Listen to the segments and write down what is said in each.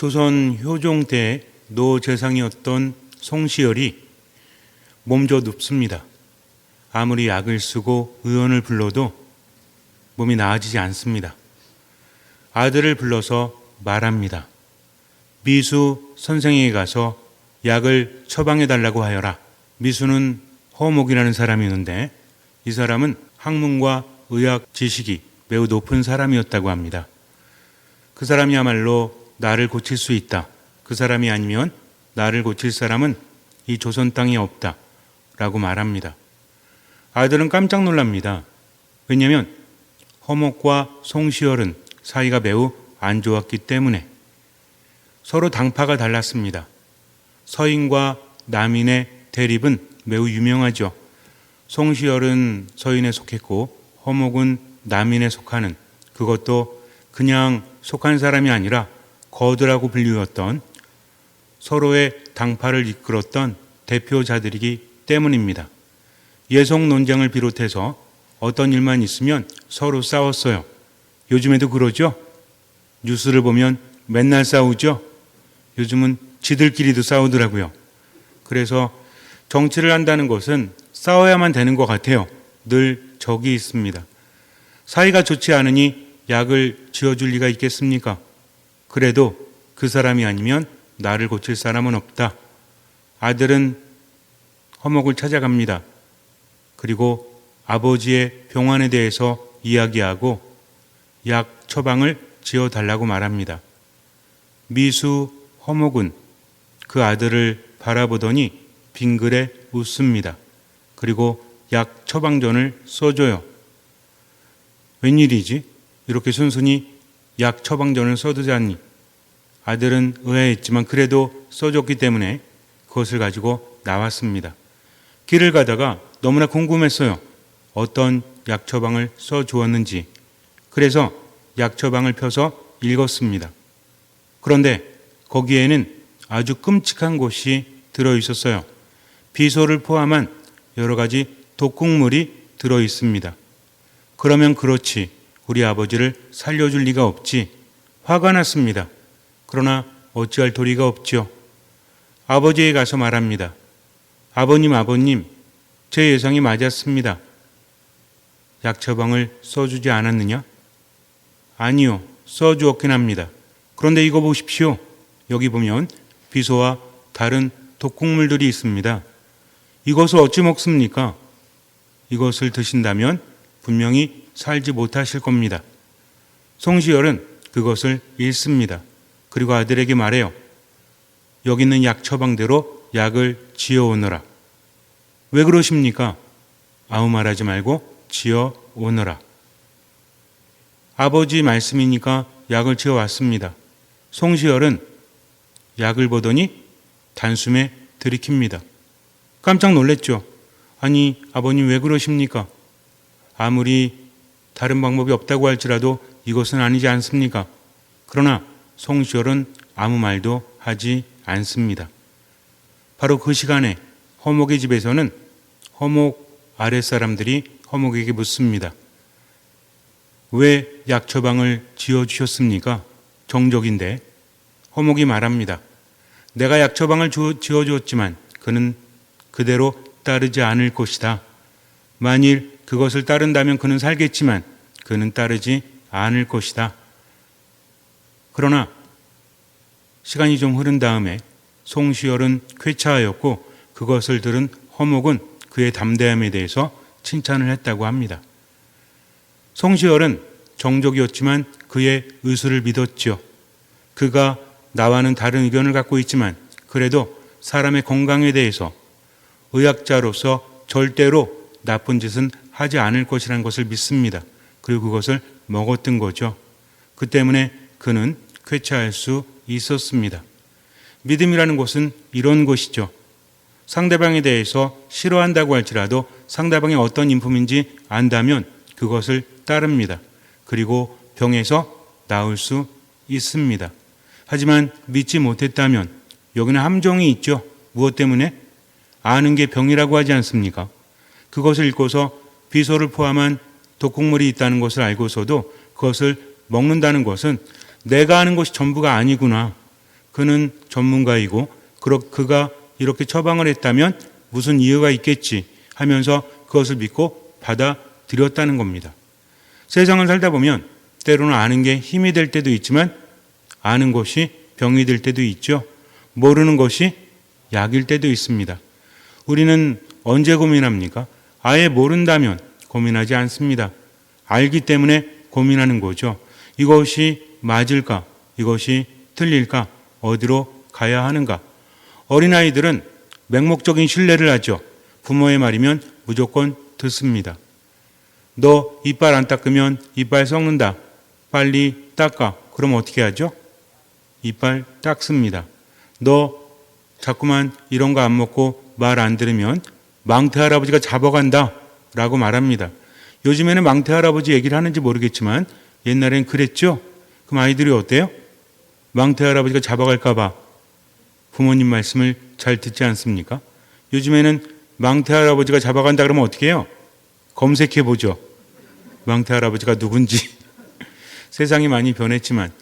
조선 효종 때 노재상이었던 송시열이 몸져 눕습니다. 아무리 약을 쓰고 의원을 불러도 몸이 나아지지 않습니다. 아들을 불러서 말합니다. 미수 선생에게 가서 약을 처방해달라고 하여라. 미수는 허목이라는 사람이 있는데 이 사람은 학문과 의학 지식이 매우 높은 사람이었다고 합니다. 그 사람이야말로 나를 고칠 수 있다. 그 사람이 아니면 나를 고칠 사람은 이 조선 땅에 없다. 라고 말합니다. 아들은 깜짝 놀랍니다. 왜냐하면 허목과 송시열은 사이가 매우 안 좋았기 때문에 서로 당파가 달랐습니다. 서인과 남인의 대립은 매우 유명하죠. 송시열은 서인에 속했고 허목은 남인에 속하는, 그것도 그냥 속한 사람이 아니라 거드라고 불리웠던, 서로의 당파를 이끌었던 대표자들이기 때문입니다. 예속 논쟁을 비롯해서 어떤 일만 있으면 서로 싸웠어요. 요즘에도 그러죠? 뉴스를 보면 맨날 싸우죠? 요즘은 지들끼리도 싸우더라고요. 그래서 정치를 한다는 것은 싸워야만 되는 것 같아요. 늘 적이 있습니다. 사이가 좋지 않으니 약을 지어줄 리가 있겠습니까? 그래도 그 사람이 아니면 나를 고칠 사람은 없다. 아들은 허목을 찾아갑니다. 그리고 아버지의 병환에 대해서 이야기하고 약 처방을 지어달라고 말합니다. 미수 허목은 그 아들을 바라보더니 빙그레 웃습니다. 그리고 약 처방전을 써줘요. 웬일이지? 이렇게 순순히 약 처방전을 써두자니. 아들은 의아했지만 그래도 써줬기 때문에 그것을 가지고 나왔습니다. 길을 가다가 너무나 궁금했어요. 어떤 약 처방을 써주었는지. 그래서 약 처방을 펴서 읽었습니다. 그런데 거기에는 아주 끔찍한 것이 들어있었어요. 비소를 포함한 여러 가지 독극물이 들어있습니다. 그러면 그렇지, 우리 아버지를 살려줄 리가 없지. 화가 났습니다. 그러나 어찌할 도리가 없죠. 아버지에게 가서 말합니다. 아버님, 제 예상이 맞았습니다. 약 처방을 써주지 않았느냐? 아니요, 써주었긴 합니다. 그런데 이거 보십시오. 여기 보면 비소와 다른 독극물들이 있습니다. 이것을 어찌 먹습니까? 이것을 드신다면 분명히 살지 못하실 겁니다. 송시열은 그것을 읽습니다. 그리고 아들에게 말해요. 여기 있는 약 처방대로 약을 지어오너라. 왜 그러십니까? 아무 말하지 말고 지어오너라. 아버지 말씀이니까 약을 지어왔습니다. 송시열은 약을 보더니 단숨에 들이킵니다. 깜짝 놀랐죠. 아니, 아버님 왜 그러십니까? 아무리 다른 방법이 없다고 할지라도 이것은 아니지 않습니까? 그러나 송시열은 아무 말도 하지 않습니다. 바로 그 시간에 허목의 집에서는 허목 아랫사람들이 허목에게 묻습니다. 왜 약 처방을 지어주셨습니까? 정적인데. 허목이 말합니다. 내가 약 처방을 지어주었지만 그는 그대로 따르지 않을 것이다. 만일 그것을 따른다면 그는 살겠지만 그는 따르지 않을 것이다. 그러나 시간이 좀 흐른 다음에 송시열은 쾌차하였고 그것을 들은 허목은 그의 담대함에 대해서 칭찬을 했다고 합니다. 송시열은 정적이었지만 그의 의술을 믿었죠. 그가 나와는 다른 의견을 갖고 있지만 그래도 사람의 건강에 대해서 의학자로서 절대로 나쁜 짓은 하지 않을 것이라는 것을 믿습니다. 그리고 그것을 먹었던 거죠. 그 때문에 그는 쾌차할 수 있었습니다. 믿음이라는 것은 이런 것이죠. 상대방에 대해서 싫어한다고 할지라도 상대방이 어떤 인품인지 안다면 그것을 따릅니다. 그리고 병에서 나을 수 있습니다. 하지만 믿지 못했다면 여기는 함정이 있죠. 무엇 때문에? 아는 게 병이라고 하지 않습니까? 그것을 읽고서 비소를 포함한 독극물이 있다는 것을 알고서도 그것을 먹는다는 것은 내가 아는 것이 전부가 아니구나. 그는 전문가이고 그가 이렇게 처방을 했다면 무슨 이유가 있겠지 하면서 그것을 믿고 받아들였다는 겁니다. 세상을 살다 보면 때로는 아는 게 힘이 될 때도 있지만 아는 것이 병이 될 때도 있죠. 모르는 것이 약일 때도 있습니다. 우리는 언제 고민합니까? 아예 모른다면 고민하지 않습니다. 알기 때문에 고민하는 거죠. 이것이 맞을까? 이것이 틀릴까? 어디로 가야 하는가? 어린아이들은 맹목적인 신뢰를 하죠. 부모의 말이면 무조건 듣습니다. 너 이빨 안 닦으면 이빨 썩는다. 빨리 닦아. 그럼 어떻게 하죠? 이빨 닦습니다. 너 자꾸만 이런 거 안 먹고 말 안 들으면 망태 할아버지가 잡아간다 라고 말합니다. 요즘에는 망태 할아버지 얘기를 하는지 모르겠지만 옛날엔 그랬죠. 그럼 아이들이 어때요? 망태 할아버지가 잡아갈까 봐 부모님 말씀을 잘 듣지 않습니까? 요즘에는 망태 할아버지가 잡아간다 그러면 어떻게 해요? 검색해 보죠. 망태 할아버지가 누군지. 세상이 많이 변했지만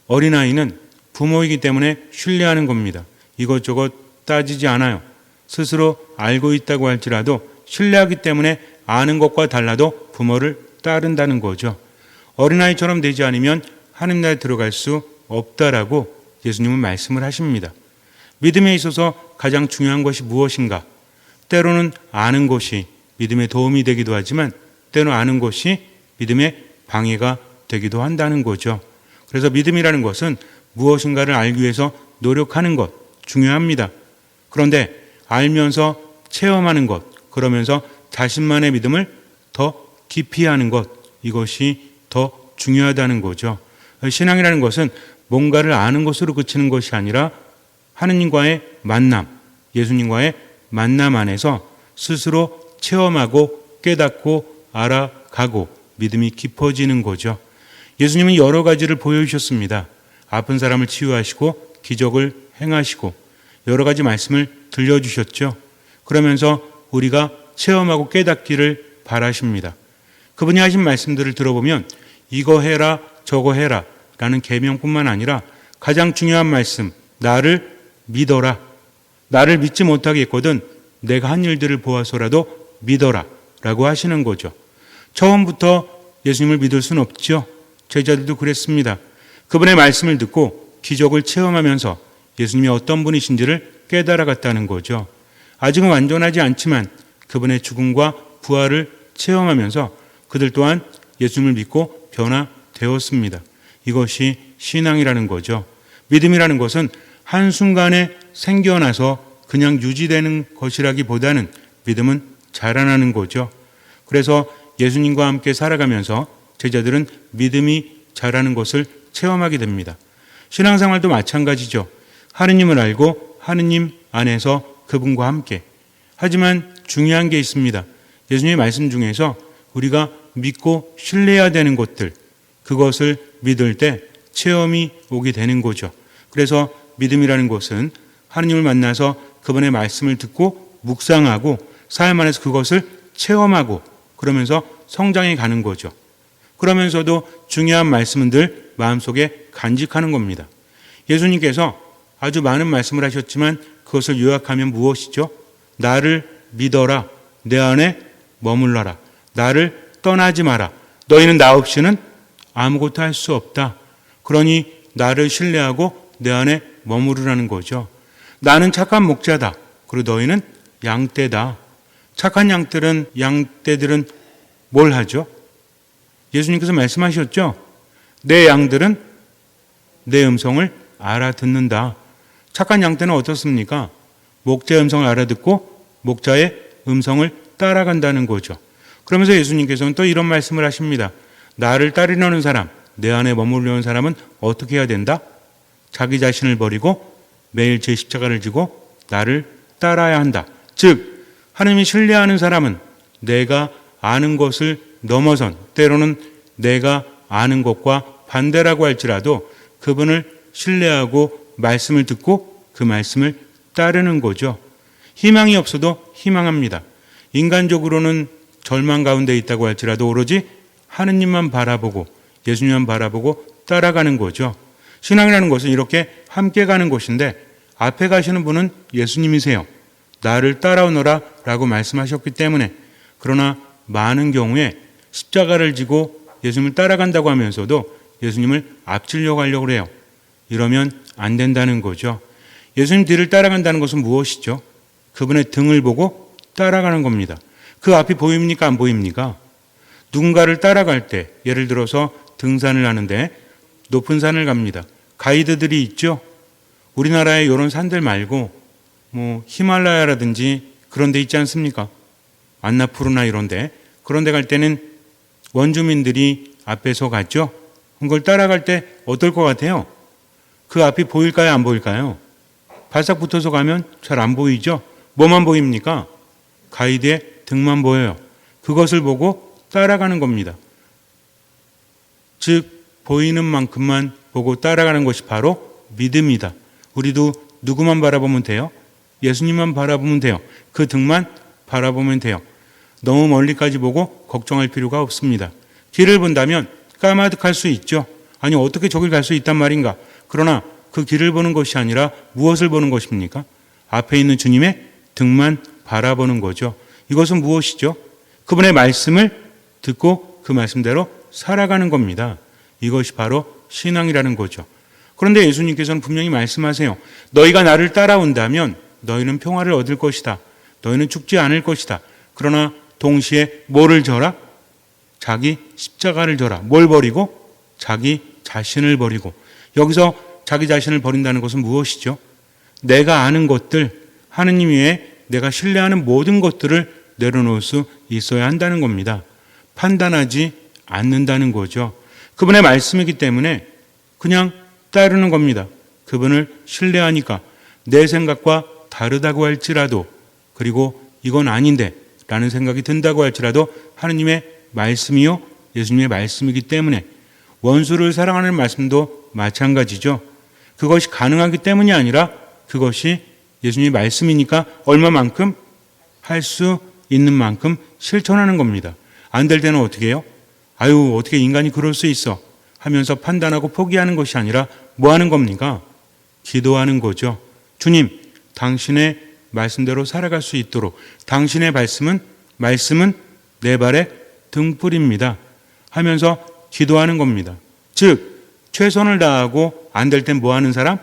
어린아이는 부모이기 때문에 신뢰하는 겁니다. 이것저것 따지지 않아요. 스스로 알고 있다고 할지라도 신뢰하기 때문에 아는 것과 달라도 부모를 따른다는 거죠. 어린아이처럼 되지 않으면 하나님 나라에 들어갈 수 없다라고 예수님은 말씀을 하십니다. 믿음에 있어서 가장 중요한 것이 무엇인가? 때로는 아는 것이 믿음에 도움이 되기도 하지만 때로는 아는 것이 믿음에 방해가 되기도 한다는 거죠. 그래서 믿음이라는 것은 무엇인가를 알기 위해서 노력하는 것 중요합니다. 그런데 알면서 체험하는 것, 그러면서 자신만의 믿음을 더 깊이 하는 것, 이것이 더 중요하다는 거죠. 신앙이라는 것은 뭔가를 아는 것으로 그치는 것이 아니라 하느님과의 만남, 예수님과의 만남 안에서 스스로 체험하고 깨닫고 알아가고 믿음이 깊어지는 거죠. 예수님은 여러 가지를 보여주셨습니다. 아픈 사람을 치유하시고 기적을 행하시고 여러 가지 말씀을 들려주셨죠. 그러면서 우리가 체험하고 깨닫기를 바라십니다. 그분이 하신 말씀들을 들어보면 이거 해라 저거 해라 라는 계명뿐만 아니라 가장 중요한 말씀, 나를 믿어라. 나를 믿지 못하겠거든 내가 한 일들을 보아서라도 믿어라 라고 하시는 거죠. 처음부터 예수님을 믿을 수는 없죠. 제자들도 그랬습니다. 그분의 말씀을 듣고 기적을 체험하면서 예수님이 어떤 분이신지를 깨달아갔다는 거죠. 아직은 완전하지 않지만 그분의 죽음과 부활을 체험하면서 그들 또한 예수님을 믿고 변화되었습니다. 이것이 신앙이라는 거죠. 믿음이라는 것은 한순간에 생겨나서 그냥 유지되는 것이라기보다는 믿음은 자라나는 거죠. 그래서 예수님과 함께 살아가면서 제자들은 믿음이 자라는 것을 체험하게 됩니다. 신앙생활도 마찬가지죠. 하느님을 알고 하느님 안에서 그분과 함께. 하지만 중요한 게 있습니다. 예수님의 말씀 중에서 우리가 믿고 신뢰해야 되는 것들, 그것을 믿을 때 체험이 오게 되는 거죠. 그래서 믿음이라는 것은 하느님을 만나서 그분의 말씀을 듣고 묵상하고 삶 안에서 그것을 체험하고 그러면서 성장해 가는 거죠. 그러면서도 중요한 말씀들 마음속에 간직하는 겁니다. 예수님께서 아주 많은 말씀을 하셨지만 그것을 요약하면 무엇이죠? 나를 믿어라. 내 안에 머물러라. 나를 떠나지 마라. 너희는 나 없이는 아무것도 할 수 없다. 그러니 나를 신뢰하고 내 안에 머무르라는 거죠. 나는 착한 목자다. 그리고 너희는 양떼다. 착한 양떼들은 뭘 하죠? 예수님께서 말씀하셨죠? 내 양들은 내 음성을 알아듣는다. 착한 양떼는 어떻습니까? 목자의 음성을 알아듣고 목자의 음성을 따라간다는 거죠. 그러면서 예수님께서는 또 이런 말씀을 하십니다. 나를 따르려는 사람, 내 안에 머무르려는 사람은 어떻게 해야 된다? 자기 자신을 버리고 매일 제 십자가를 지고 나를 따라야 한다. 즉 하나님이 신뢰하는 사람은 내가 아는 것을 넘어선 때로는 내가 아는 것과 반대라고 할지라도 그분을 신뢰하고 말씀을 듣고 그 말씀을 따르는 거죠. 희망이 없어도 희망합니다. 인간적으로는 절망 가운데 있다고 할지라도 오로지 하느님만 바라보고 예수님만 바라보고 따라가는 거죠. 신앙이라는 것은 이렇게 함께 가는 곳인데 앞에 가시는 분은 예수님이세요. 나를 따라오너라 라고 말씀하셨기 때문에. 그러나 많은 경우에 십자가를 지고 예수님을 따라간다고 하면서도 예수님을 앞지려고 하려고 해요. 이러면 안 된다는 거죠. 예수님 뒤를 따라간다는 것은 무엇이죠? 그분의 등을 보고 따라가는 겁니다. 그 앞이 보입니까? 안 보입니까? 누군가를 따라갈 때 예를 들어서 등산을 하는데 높은 산을 갑니다. 가이드들이 있죠. 우리나라에 이런 산들 말고 히말라야라든지 그런 데 있지 않습니까? 안나푸르나 이런 데. 그런 데 갈 때는 원주민들이 앞에서 갔죠. 그걸 따라갈 때 어떨 것 같아요? 그 앞이 보일까요? 안 보일까요? 바싹 붙어서 가면 잘 안 보이죠? 뭐만 보입니까? 가이드의 등만 보여요. 그것을 보고 따라가는 겁니다. 즉 보이는 만큼만 보고 따라가는 것이 바로 믿음이다. 우리도 누구만 바라보면 돼요? 예수님만 바라보면 돼요. 그 등만 바라보면 돼요. 너무 멀리까지 보고 걱정할 필요가 없습니다. 길을 본다면 까마득할 수 있죠. 아니 어떻게 저길 갈 수 있단 말인가. 그러나 그 길을 보는 것이 아니라 무엇을 보는 것입니까? 앞에 있는 주님의 등만 바라보는 거죠. 이것은 무엇이죠? 그분의 말씀을 듣고 그 말씀대로 살아가는 겁니다. 이것이 바로 신앙이라는 거죠. 그런데 예수님께서는 분명히 말씀하세요. 너희가 나를 따라온다면 너희는 평화를 얻을 것이다. 너희는 죽지 않을 것이다. 그러나 동시에 뭐를 져라? 자기 십자가를 져라. 뭘 버리고? 자기 자신을 버리고. 여기서 자기 자신을 버린다는 것은 무엇이죠? 내가 아는 것들, 하느님 외에 내가 신뢰하는 모든 것들을 내려놓을 수 있어야 한다는 겁니다. 판단하지 않는다는 거죠. 그분의 말씀이기 때문에 그냥 따르는 겁니다. 그분을 신뢰하니까 내 생각과 다르다고 할지라도, 그리고 이건 아닌데 라는 생각이 든다고 할지라도 하느님의 말씀이요 예수님의 말씀이기 때문에, 원수를 사랑하는 말씀도 마찬가지죠. 그것이 가능하기 때문이 아니라 그것이 예수님의 말씀이니까 얼마만큼 할 수 있는 만큼 실천하는 겁니다. 안 될 때는 어떻게 해요? 아유 어떻게 인간이 그럴 수 있어 하면서 판단하고 포기하는 것이 아니라 뭐 하는 겁니까? 기도하는 거죠. 주님, 당신의 말씀대로 살아갈 수 있도록 당신의 말씀은 내 발의 등불입니다 하면서 기도하는 겁니다. 즉 최선을 다하고 안 될 땐 뭐 하는 사람?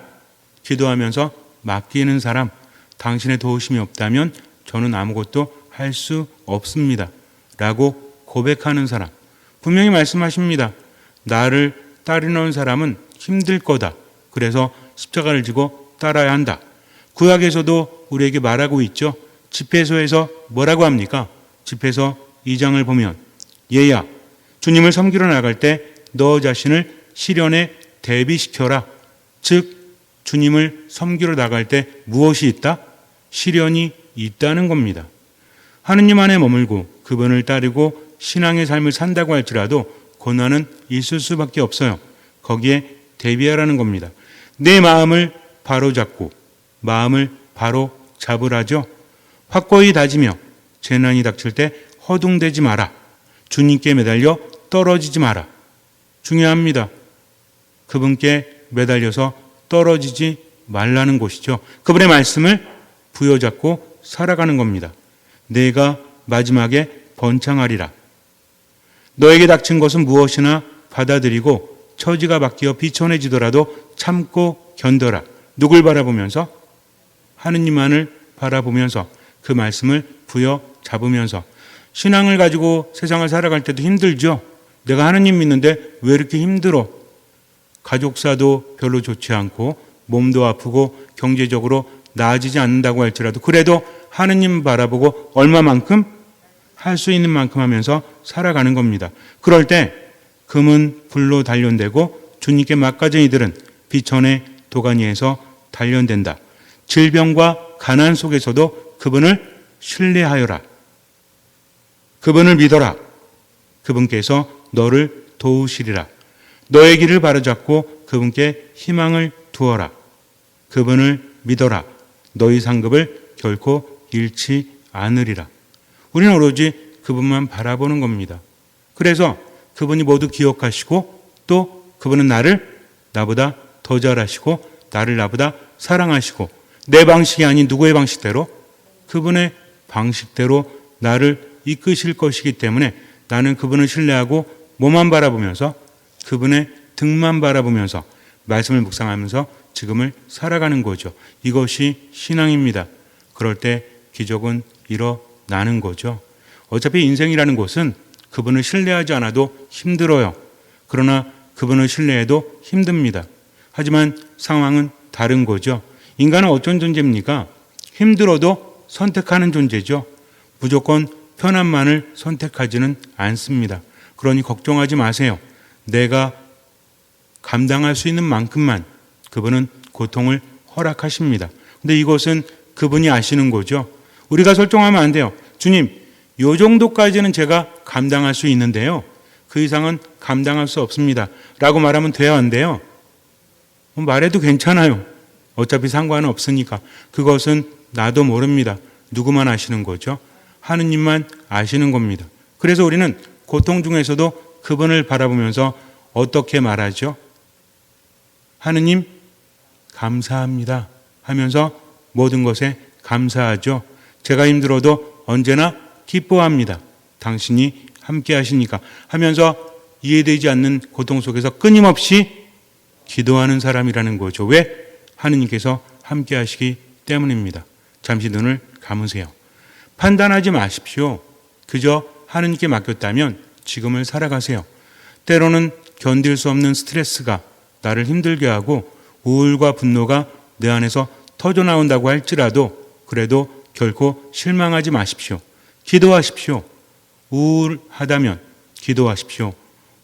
기도하면서 맡기는 사람. 당신의 도우심이 없다면 저는 아무것도 할 수 없습니다 라고 고백하는 사람. 분명히 말씀하십니다. 나를 따르는 사람은 힘들 거다. 그래서 십자가를 지고 따라야 한다. 구약에서도 우리에게 말하고 있죠. 집회소에서 뭐라고 합니까? 집회소 2장을 보면 얘야 주님을 섬기러 나갈 때 너 자신을 시련에 대비시켜라. 즉 주님을 섬기러 나갈 때 무엇이 있다? 시련이 있다는 겁니다. 하느님 안에 머물고 그분을 따르고 신앙의 삶을 산다고 할지라도 고난은 있을 수밖에 없어요. 거기에 대비하라는 겁니다. 내 마음을 바로잡고 마음을 바로 잡으라죠. 확고히 다지며 재난이 닥칠 때 허둥대지 마라. 주님께 매달려 떨어지지 마라. 중요합니다. 그분께 매달려서 떨어지지 말라는 것이죠. 그분의 말씀을 부여잡고 살아가는 겁니다. 내가 마지막에 번창하리라. 너에게 닥친 것은 무엇이나 받아들이고 처지가 바뀌어 비천해지더라도 참고 견뎌라. 누굴 바라보면서? 하느님만을 바라보면서 그 말씀을 부여잡으면서. 신앙을 가지고 세상을 살아갈 때도 힘들죠. 내가 하느님 믿는데 왜 이렇게 힘들어? 가족사도 별로 좋지 않고 몸도 아프고 경제적으로 나아지지 않는다고 할지라도 그래도 하느님 바라보고 얼마만큼 할 수 있는 만큼 하면서 살아가는 겁니다. 그럴 때 금은 불로 단련되고 주님께 맡겨진 이들은 비천의 도가니에서 단련된다. 질병과 가난 속에서도 그분을 신뢰하여라. 그분을 믿어라. 그분께서 너를 도우시리라. 너의 길을 바로잡고 그분께 희망을 두어라. 그분을 믿어라. 너희 상급을 결코 잃지 않으리라. 우리는 오로지 그분만 바라보는 겁니다. 그래서 그분이 모두 기억하시고 또 그분은 나보다 더 더 잘하시고 나를 나보다 사랑하시고 내 방식이 아닌 누구의 방식대로? 그분의 방식대로 나를 이끄실 것이기 때문에 나는 그분을 신뢰하고 뭐만 바라보면서 그분의 등만 바라보면서 말씀을 묵상하면서 지금을 살아가는 거죠. 이것이 신앙입니다. 그럴 때 기적은 일어나는 거죠. 어차피 인생이라는 것은 그분을 신뢰하지 않아도 힘들어요. 그러나 그분을 신뢰해도 힘듭니다. 하지만 상황은 다른 거죠. 인간은 어떤 존재입니까? 힘들어도 선택하는 존재죠. 무조건 편안만을 선택하지는 않습니다. 그러니 걱정하지 마세요. 내가 감당할 수 있는 만큼만 그분은 고통을 허락하십니다. 근데 이것은 그분이 아시는 거죠. 우리가 설정하면 안 돼요. 주님, 요 정도까지는 제가 감당할 수 있는데요. 그 이상은 감당할 수 없습니다. 라고 말하면 돼야 한대요. 말해도 괜찮아요. 어차피 상관은 없으니까. 그것은 나도 모릅니다. 누구만 아시는 거죠? 하느님만 아시는 겁니다. 그래서 우리는 고통 중에서도 그분을 바라보면서 어떻게 말하죠? 하느님, 감사합니다 하면서 모든 것에 감사하죠. 제가 힘들어도 언제나 기뻐합니다. 당신이 함께 하시니까 하면서 이해되지 않는 고통 속에서 끊임없이 기도하는 사람이라는 거죠. 왜? 하느님께서 함께 하시기 때문입니다. 잠시 눈을 감으세요. 판단하지 마십시오. 그저 하느님께 맡겼다면 지금을 살아가세요. 때로는 견딜 수 없는 스트레스가 나를 힘들게 하고 우울과 분노가 내 안에서 터져나온다고 할지라도 그래도 결코 실망하지 마십시오. 기도하십시오. 우울하다면 기도하십시오.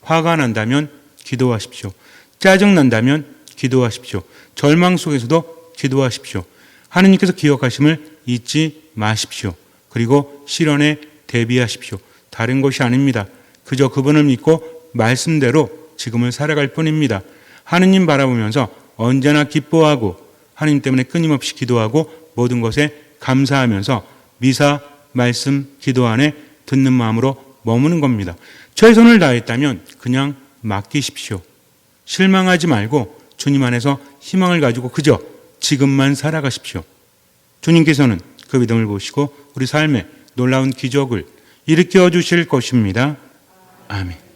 화가 난다면 기도하십시오. 짜증난다면 기도하십시오. 절망 속에서도 기도하십시오. 하느님께서 기억하심을 잊지 마십시오. 그리고 실현에 대비하십시오. 다른 것이 아닙니다. 그저 그분을 믿고 말씀대로 지금을 살아갈 뿐입니다. 하느님 바라보면서 언제나 기뻐하고 하느님 때문에 끊임없이 기도하고 모든 것에 감사하면서 미사, 말씀, 기도 안에 듣는 마음으로 머무는 겁니다. 최선을 다했다면 그냥 맡기십시오. 실망하지 말고 주님 안에서 희망을 가지고 그저 지금만 살아가십시오. 주님께서는 그 믿음을 보시고 우리 삶에 놀라운 기적을 일으켜 주실 것입니다. 아멘.